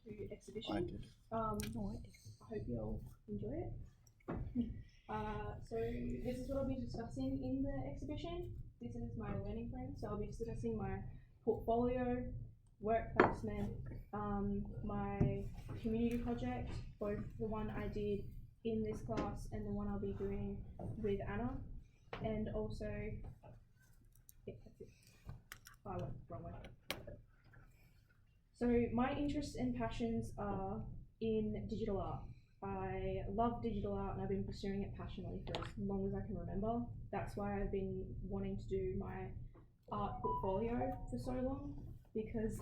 to exhibition. I did. I hope you'll enjoy it. So this is what I'll be discussing in the exhibition. This is my learning plan. So I'll be discussing my portfolio, work placement, my community project, both the one I did in this class and the one I'll be doing with Anna, and also, yeah, that's it. Oh, I went wrong way. So my interests and passions are in digital art. I love digital art and I've been pursuing it passionately for as long as I can remember. That's why I've been wanting to do my art portfolio for so long, because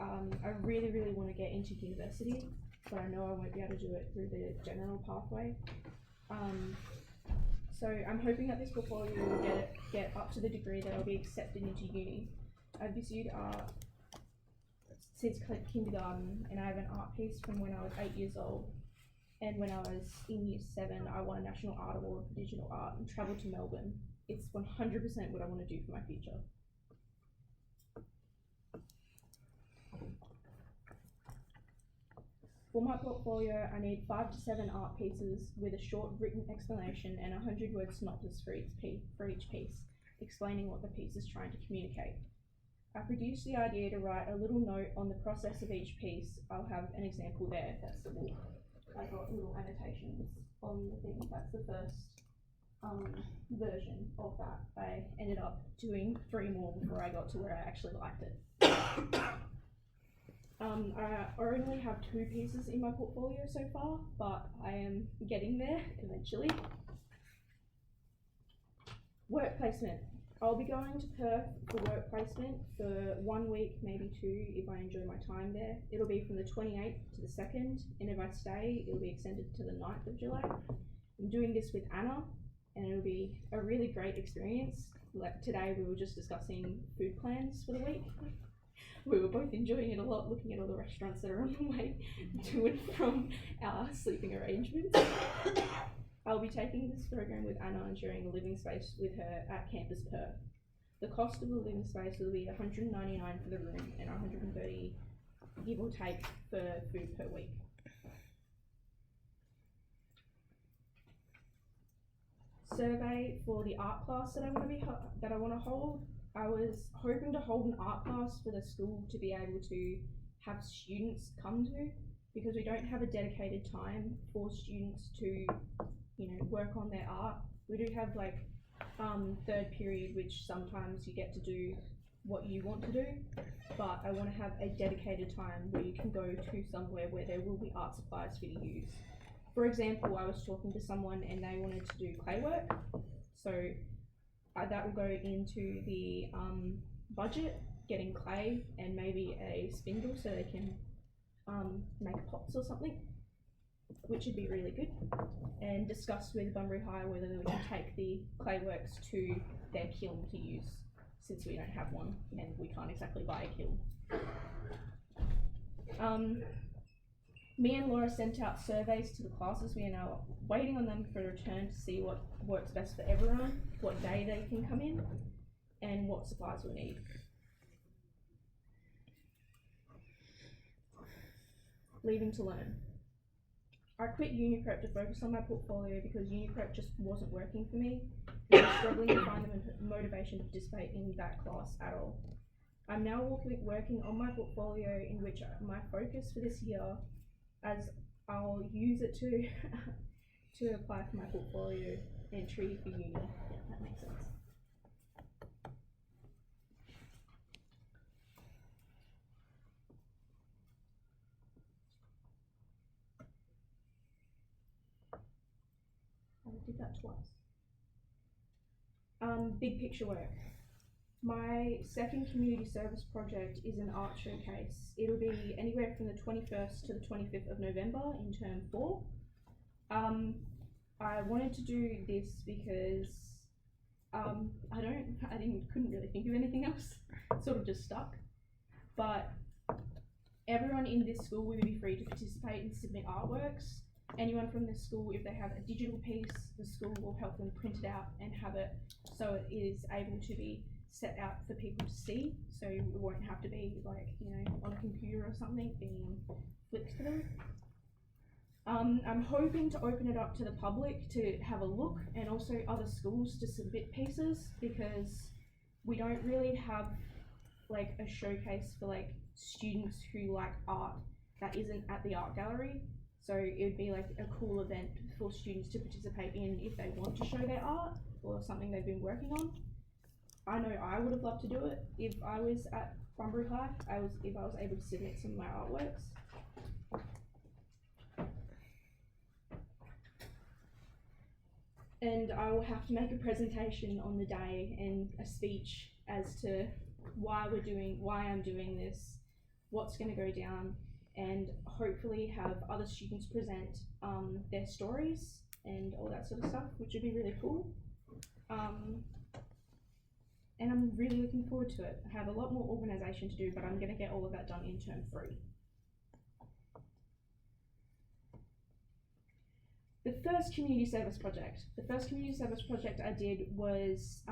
I really want to get into university, but I know I won't be able to do it through the general pathway. So I'm hoping that this portfolio will get up to the degree that I'll be accepted into uni. I've pursued art since kindergarten, and I have an art piece from when I was 8 years old. And when I was in year 7, I won a National Art Award for digital art and travelled to Melbourne. It's 100% what I want to do for my future. For my portfolio, I need 5 to 7 art pieces with a short written explanation and a 100-word synopsis for each piece, explaining what the piece is trying to communicate. I produced the idea to write a little note on the process of each piece. I'll have an example there. That's the book. I got little annotations on the thing. That's the first version of that. I ended up doing 3 more before I got to where I actually liked it. I only have 2 pieces in my portfolio so far, but I am getting there eventually. Work placement. I'll be going to Perth for work placement for 1 week, maybe 2 if I enjoy my time there. It'll be from the 28th to the 2nd, and if I stay, it'll be extended to the 9th of July. I'm doing this with Anna, and it'll be a really great experience. Like today, we were just discussing food plans for the week. We were both enjoying it a lot, looking at all the restaurants that are on the way to and from our sleeping arrangements. I'll be taking this program with Anna and sharing a living space with her at Campus Perth. The cost of the living space will be $199 for the room and $130, give or take, for food per week. Survey for the art class that I want to hold. I was hoping to hold an art class for the school to be able to have students come to, because we don't have a dedicated time for students to, work on their art. We do have like third period, which sometimes you get to do what you want to do, but I want to have a dedicated time where you can go to somewhere where there will be art supplies for you to use. For example, I was talking to someone and they wanted to do clay work, so that will go into the budget, getting clay and maybe a spindle so they can make pots or something, which would be really good. And discuss with Bunbury High whether we can take the clay works to their kiln to use, since we don't have one and we can't exactly buy a kiln. Me and Laura sent out surveys to the classes. We are now waiting on them for a return to see what works best for everyone, what day they can come in, and what supplies we need. Leaving to learn. I quit uni prep to focus on my portfolio because uni prep just wasn't working for me, and I was struggling to find the motivation to participate in that class at all. I'm now working on my portfolio, in which my focus for this year, as I'll use it to apply for my portfolio entry for uni. Yeah, that makes sense. I did that twice. Big picture work. My second community service project is an art showcase. It'll be anywhere from the 21st to the 25th of November in term 4. I wanted to do this because couldn't really think of anything else. Sort of just stuck. But everyone in this school will be free to participate and submit artworks. Anyone from this school, if they have a digital piece, the school will help them print it out and have it so it is able to be set out for people to see, so it won't have to be like, you know, on a computer or something being flipped to them. I'm hoping to open it up to the public to have a look, and also other schools to submit pieces, because we don't really have like a showcase for like students who like art that isn't at the art gallery. So it would be like a cool event for students to participate in if they want to show their art or something they've been working on. I know I would have loved to do it if I was at Bunbury High. If I was able to submit some of my artworks. And I will have to make a presentation on the day and a speech as to why I'm doing this, what's going to go down, and hopefully have other students present their stories and all that sort of stuff, which would be really cool. And I'm really looking forward to it. I have a lot more organisation to do, but I'm going to get all of that done in term 3. The first community service project I did was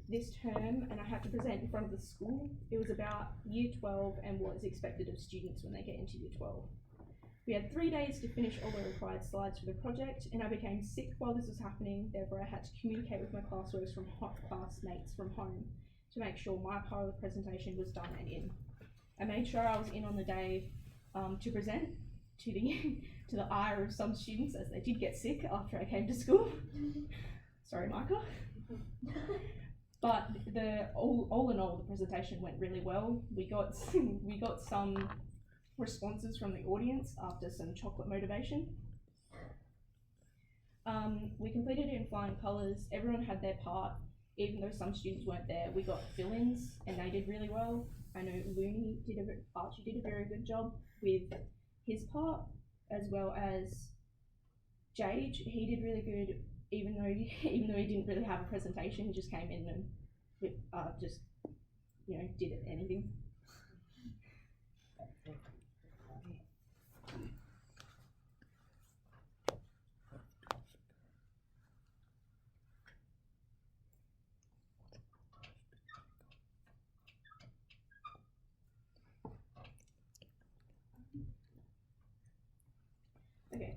this term, and I had to present in front of the school. It was about year 12 and what is expected of students when they get into year 12. We had 3 days to finish all the required slides for the project, and I became sick while this was happening. Therefore, I had to communicate with my classmates from home to make sure my part of the presentation was done and in. I made sure I was in on the day to present to the to the ire of some students, as they did get sick after I came to school. Sorry, Micah. But all in all, the presentation went really well. We got some responses from the audience after some chocolate motivation. We completed it in flying colours. Everyone had their part, even though some students weren't there. We got fill-ins and they did really well. I know Archie did a very good job with his part, as well as Jade. He did really good, even though he didn't really have a presentation. He just came in and just, you know, did anything. Okay.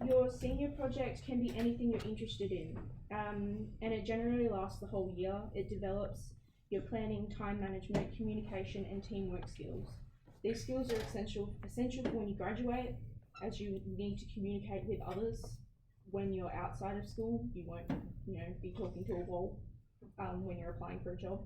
Your senior project can be anything you're interested in, and it generally lasts the whole year. It develops your planning, time management, communication, and teamwork skills. These skills are essential for when you graduate, as you need to communicate with others. When you're outside of school, you won't, you know, be talking to a wall when you're applying for a job.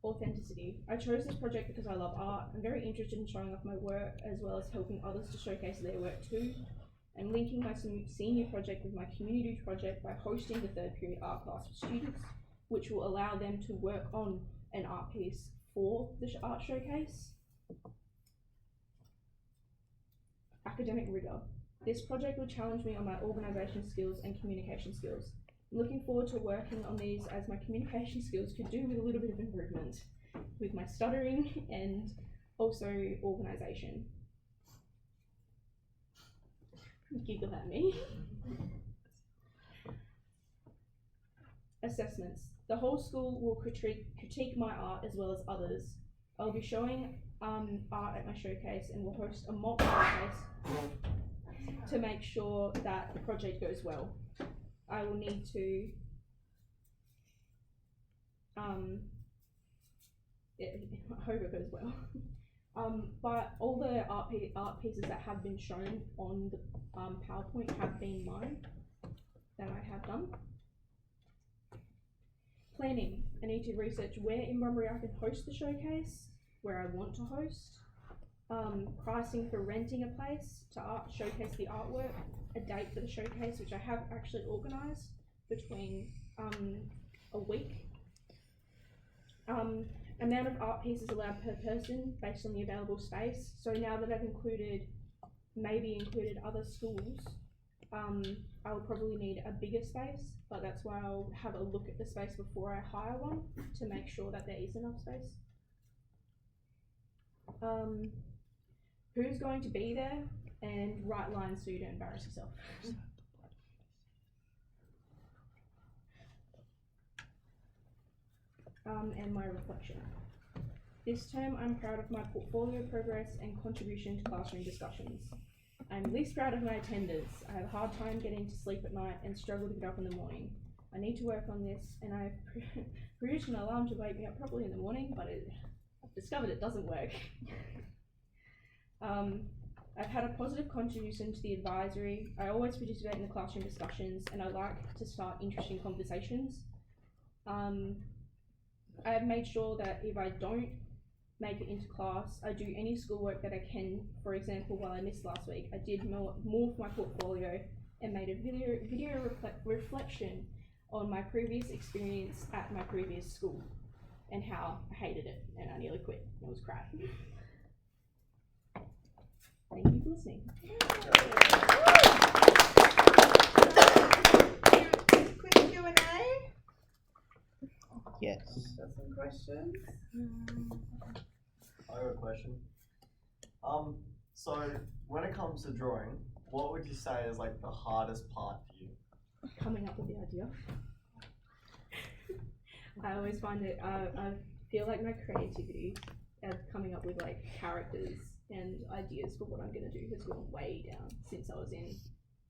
Authenticity. I chose this project because I love art. I'm very interested in showing off my work, as well as helping others to showcase their work too. And linking my senior project with my community project by hosting the 3rd period art class for students, which will allow them to work on an art piece for the art showcase. Academic rigour. This project will challenge me on my organisation skills and communication skills. I'm looking forward to working on these, as my communication skills could do with a little bit of improvement with my stuttering and also organisation. Giggle at me. Assessments. The whole school will critique my art as well as others. I'll be showing art at my showcase, and will host a mock showcase to make sure that the project goes well. I will need to I hope it goes well. But all the art pieces that have been shown on the PowerPoint have been mine, that I have done. Planning. I need to research where in Bunbury I can host the showcase, where I want to host. Pricing for renting a place to showcase the artwork. A date for the showcase, which I have actually organised between a week. Amount of art pieces allowed per person based on the available space. So now that I've maybe included other schools, I will probably need a bigger space, but that's why I'll have a look at the space before I hire one to make sure that there is enough space. Who's going to be there, and write lines so you don't embarrass yourself. and my reflection. This term, I'm proud of my portfolio progress and contribution to classroom discussions. I'm least proud of my attendance. I have a hard time getting to sleep at night and struggle to get up in the morning. I need to work on this, and I've produced an alarm to wake me up properly in the morning, but I've discovered it doesn't work. I've had a positive contribution to the advisory. I always participate in the classroom discussions, and I like to start interesting conversations. I have made sure that if I don't make it into class, I do any schoolwork that I can. For example, while I missed last week, I did more for my portfolio and made a video reflection on my previous experience at my previous school and how I hated it and I nearly quit. It was crap. Thank you for listening. Quick Q&A. Yes. Got some questions? I have a question. So when it comes to drawing, what would you say is like the hardest part for you? Coming up with the idea. I always find that I feel like my creativity of coming up with like characters and ideas for what I'm gonna do has gone way down since I was in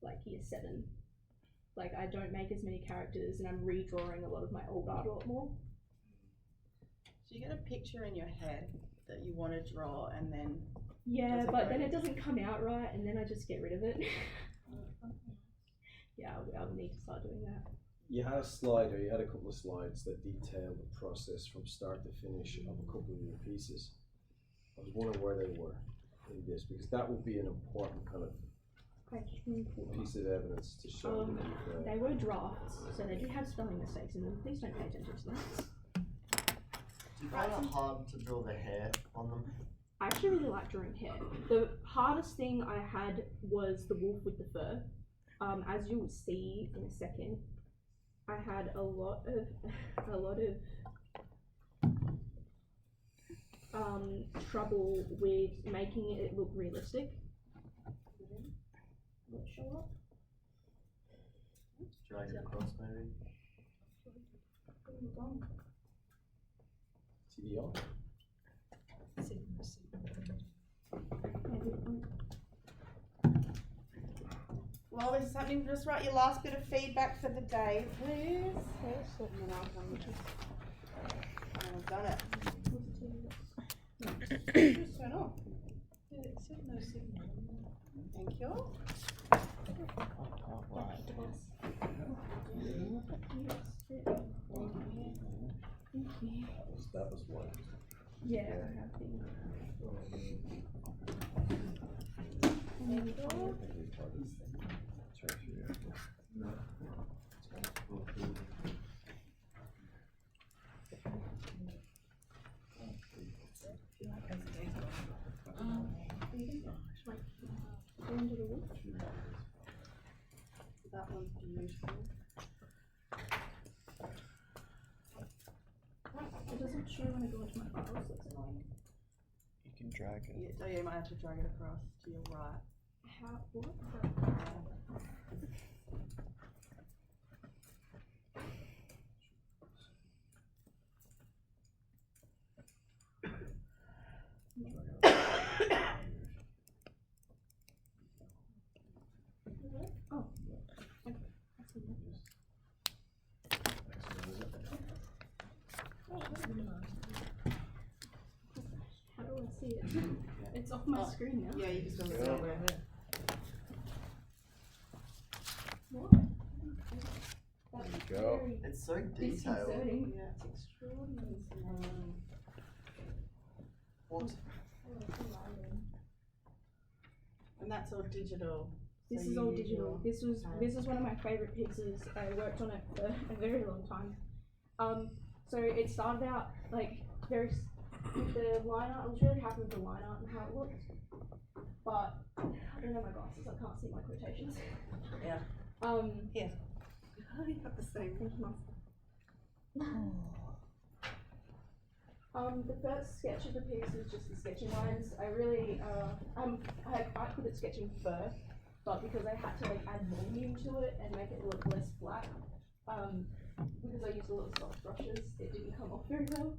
like year 7. Like I don't make as many characters and I'm redrawing a lot of my old art a lot more. So you get a picture in your head that you want to draw and then... Yeah, but then it doesn't come out right and then I just get rid of it. Yeah, I'll need to start doing that. You had a slide, or you had a couple of slides that detail the process from start to finish of a couple of your pieces. I was wondering where they were in this, because that would be an important kind of piece of evidence to show that you've, they were drafts, so they do have spelling mistakes in them. Please don't pay attention to that. Do you find it hard to draw the hair on them? I actually really like drawing hair. The hardest thing I had was the wolf with the fur. As you will see in a second, I had a lot of trouble with making it look realistic. Not sure. Drag it across maybe? TDL? Well, this is something, just write your last bit of feedback for the day, please. And then I've done it. Just turn off. It said no signal. Thank you. That was one. Yeah, I have been. That one's beautiful. It doesn't show when I go into my files, that's annoying. You can drag it. Yeah, oh yeah, you might have to drag it across to your right. How, what? Oh, okay. I see that. How do I see it? It's off my screen now. Yeah, you just don't see it over here. What? There you go. It's so detailed. Disconcerting. Yeah, it's extraordinary. What? And that's all digital. This So is you all use digital. your- This is one of my favourite pieces. I worked on it for a very long time. So it started out like with the line art. I was really happy with the line art and how it looked. But I don't have my glasses. I can't see my quotations. Yeah. Here. You have the same. Thank you, Mum. The first sketch of the piece was just the sketching lines. I really, I had quite good at sketching fur, but because I had to like add volume to it and make it look less flat, because I used a lot of soft brushes, it didn't come off very well.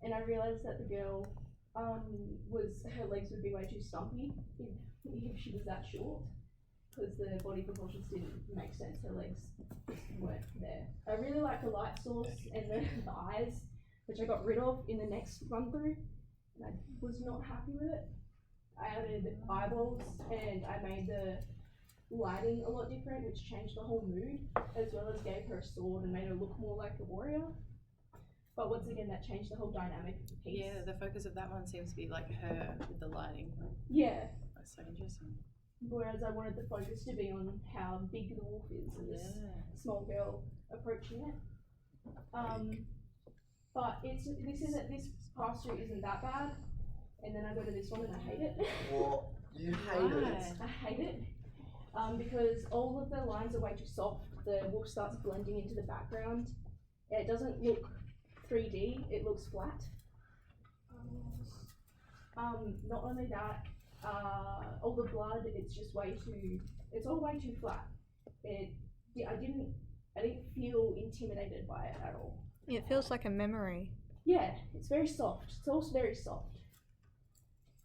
And I realised that the girl, her legs would be way too stumpy if she was that short, because the body proportions didn't make sense. Her legs just weren't there. I really like the light source and the eyes, which I got rid of in the next run through, and I was not happy with it. I added eyeballs and I made the lighting a lot different, which changed the whole mood, as well as gave her a sword and made her look more like a warrior. But once again, that changed the whole dynamic of the piece. Yeah, the focus of that one seems to be like her with the lighting. Yeah. That's so interesting. Whereas I wanted the focus to be on how big the wolf is and this small girl approaching it. But this pass through isn't that bad. And then I go to this one and I hate it. Well, you hate it. I hate it. Because all of the lines are way too soft. The wolf starts blending into the background. It doesn't look 3D, it looks flat. Not only that, all the blood, it's all way too flat. I didn't feel intimidated by it at all. It feels like a memory. Yeah, it's very soft. It's also very soft.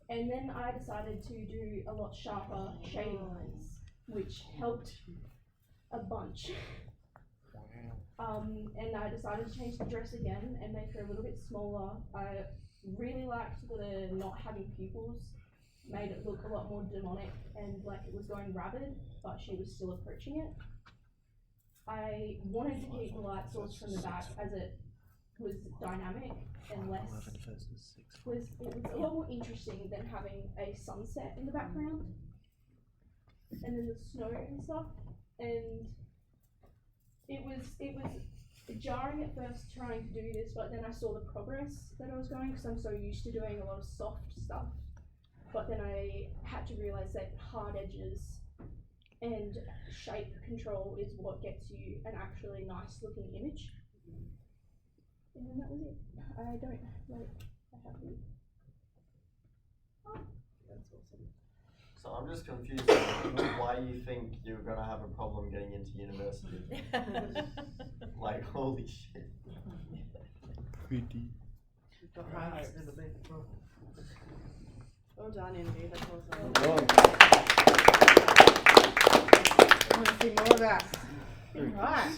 And then I decided to do a lot sharper shading lines, which helped a bunch. And I decided to change the dress again and make her a little bit smaller. I really liked the not having pupils, made it look a lot more demonic and like it was going rabid, but she was still approaching it. I wanted to keep the light source from the back as it was dynamic and less. It was a lot more interesting than having a sunset in the background and then the snow and stuff. And it was jarring at first trying to do this, but then I saw the progress that I was going because I'm so used to doing a lot of soft stuff. But then I had to realise that hard edges and shape control is what gets you an actually nice looking image. And then that was it. I have to. That's awesome. So I'm just confused why you think you're gonna have a problem getting into university. Like, holy shit. Pretty. Well done, Indy. That's awesome. Well done. I want to see more of that. Right.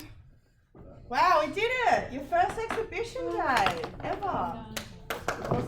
Wow, we did it! Your first exhibition day ever. Awesome.